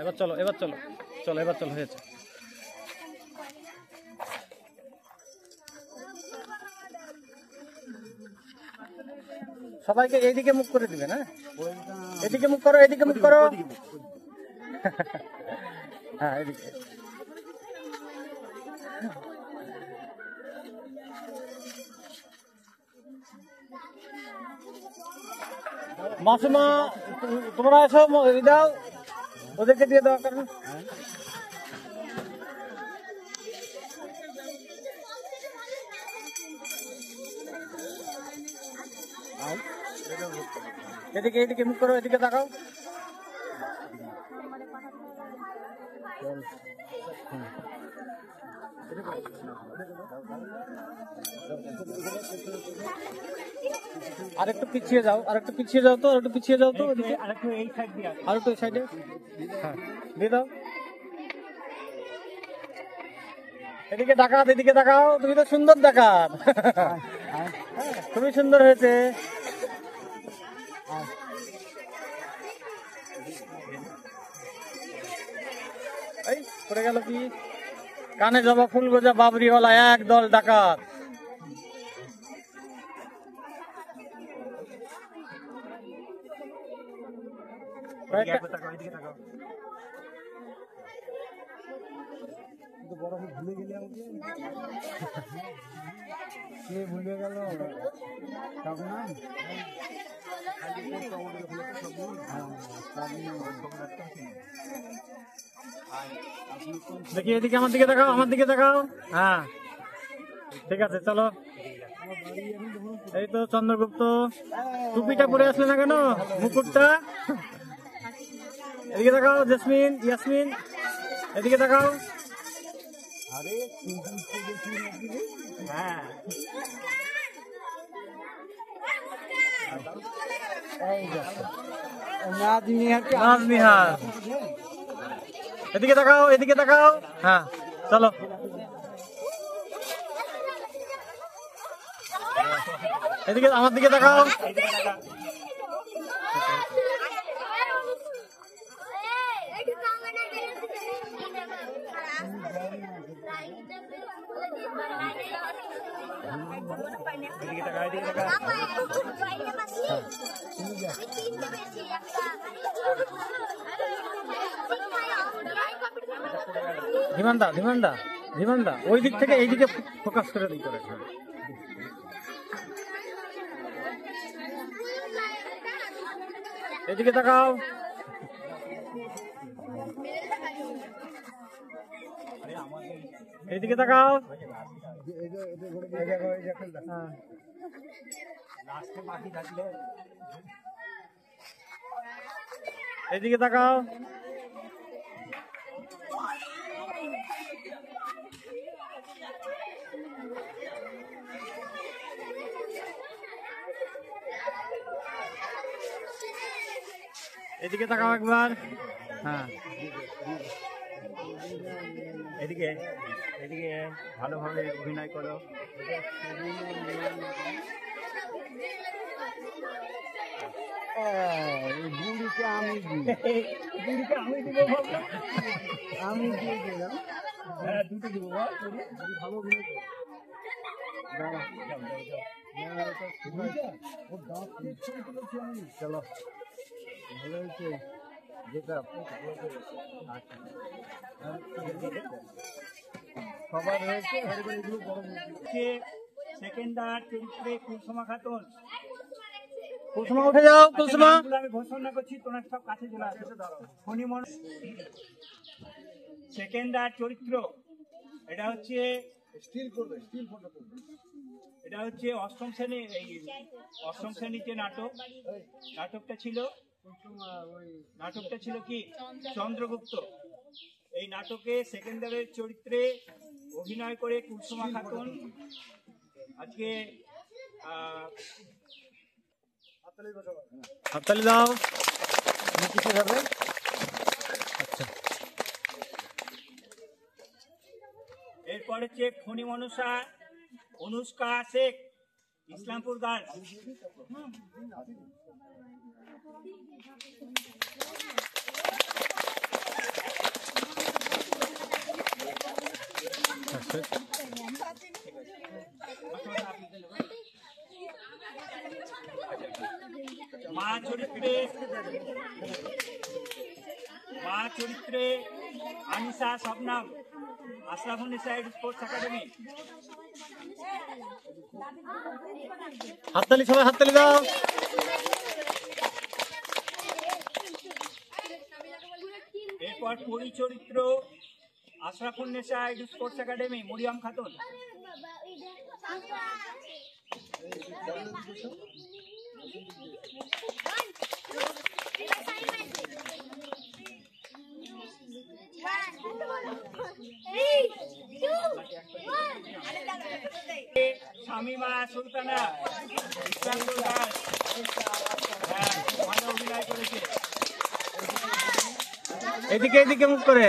এবার চলো, এবার চলো, চলো, এবার চলো, হয়েছে। সবাইকে এইদিকে মুখ করে দিবেন, হ্যাঁ, এদিকে মুখ করো, এদিকে মুখ করো, হ্যাঁ, এদিকে। মাসিমা তোমরা এসো, দাও, ওদেরকে দিয়ে দেওয়া কারণ এদিকে, এদিকে মুখ করো, এদিকে তাকাও। আরেকটু পিছিয়ে যাও, আরেকটু পিছিয়ে যাও তো, আরেকটু পিছিয়ে যাও তো, আরেকটু এই সাইড দিয়ে, আরেকটু এই সাইডে, হ্যাঁ, দিয়ে দাও। এদিকে ডাকাত, এদিকে তাকাও, তুমি তো সুন্দর ডাকাত, খুবই সুন্দর হয়েছে। এই পড়ে গেল কি? কানে জবা ফুল গোজা বাবরিওয়ালা এক দল ডাকাত। ভুলে গেল দেখি, এদিকে আমার দিকে দেখাও, আমার দিকে দেখাও, হ্যাঁ, ঠিক আছে, চলো। এই তো চন্দ্রগুপ্ত, টুপিটা পরে আসলে না কেন, মুকুটটা? এদিকে দেখাও, জেসমিন, ইয়াসমিন, এদিকে দেখাও। হ্যাঁ, নাজনিহার, এদিকে দেখাও, এদিকে দেখাও, হ্যাঁ, চলো। এদিকে আমার দিকে দেখাও। ধীমানদা, ধীমানদা, ধীমানদা, ওই দিক থেকে এই দিকে ফোকাস করে দিই করে। এদিকে তাকাও। এদিকে তাকাও। এদিকে তাকাও। এদিকে তাকাও একবার। হ্যাঁ, এদিকে, এদিকে ভালোভাবে অভিনয় করো। বুড়িকে আমি বুড়িকে আমি দিব, আমি দিয়ে দিলাম। হ্যাঁ, দুটো দিব, ভালো অভিনয় করো। চলো, ভালো হয়েছে যেটা সবার হয়েছে। সেকেন্ডার চরিত্রে কুলসুমা খাতুন। কুলসুমা উঠে যাও, কুলসুমা। আমি ঘোষণা করছি, তোমরা সব কাছে চলে আসো। ফণিমন সেকেন্ডার চরিত্র, এটা হচ্ছে স্টিল করবে, স্টিল ফটো করবে। এটা হচ্ছে অষ্টম শ্রেণীর, এই অষ্টম শ্রেণীর যে নাটকটা ছিল কি চন্দ্রগুপ্ত। এই নাটকে সেকেন্ডারের চরিত্রে অভিনয় করে কুলসুমা খাতুন আজকে হাততালি দাও। কিছু যাবে। আচ্ছা, এরপর হচ্ছে ফণি মনসা অনুষ্কা শেখ, ইসলামপুর গার্লস। মা চরিত্রে আনিসা শবনম, আশরাফুন্নেসা স্পোর্টস একাডেমি। হাততালি, সবাই হাততালি দাও। এরপর পরিচরিত্র Ashrafunnesa sports academy, Mariyam Khatun. Shamima Sultana, Islampur girls, ভালো অভিনয় করেছে। এদিকে এদিকে মুখ করে।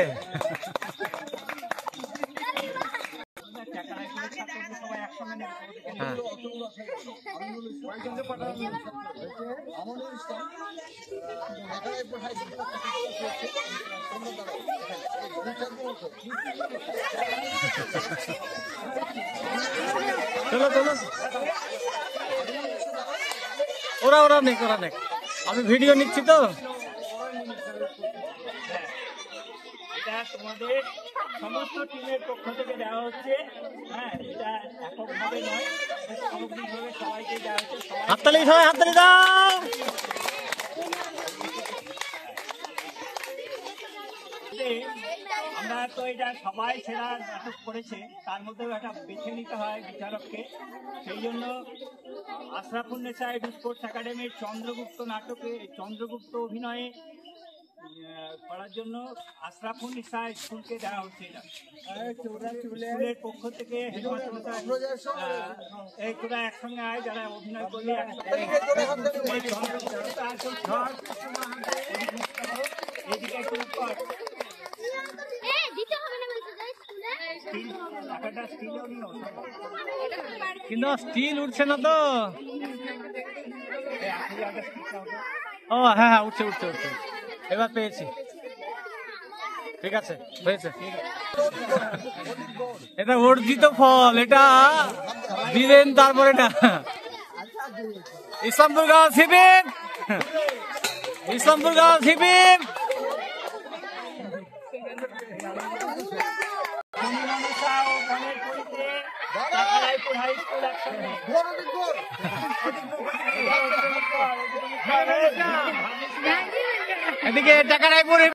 সবাই একসঙ্গে নেবে। হ্যাঁ। চলো চলো, ওরা নেক, আমি ভিডিও নিচ্ছি তো। এটা তোমাদের সমস্ত টিমের পক্ষ থেকে দেওয়া হচ্ছে। হ্যাঁ, এটা এককভাবে নয়, সামগ্রিকভাবে সবাইকে দেওয়া হচ্ছে। হাততালি, সবাই হাততালি দাও। আমরা তো এটা সবাই সেরা নাটক করেছে, তার মধ্যেও একটা বেছে নিতে হয় বিচারককে। সেই জন্য আশরাফুন্নেসা স্পোর্টস একাডেমির চন্দ্রগুপ্ত নাটকে, চন্দ্রগুপ্ত অভিনয়ে করার জন্য আশরাফুন্নেসা স্কুলকে দেওয়া হচ্ছে। এটা স্কুলের পক্ষ থেকে হেডমাস্টার এই তোরা একসঙ্গে আয়, যারা অভিনয় করলে এইদিকে একটু কর। কিন্তু স্টিল উঠছে না তো। ও হ্যাঁ, উঠছে। এবার পেয়েছি, ঠিক আছে, হয়েছে। এটা অর্জিত ফল, এটা দিলেন। তারপরে এটা ইসলামপুর গার্লস শিবির, ইসলামপুর গার্লস শিবির। এদিকে টাকা রায়পুর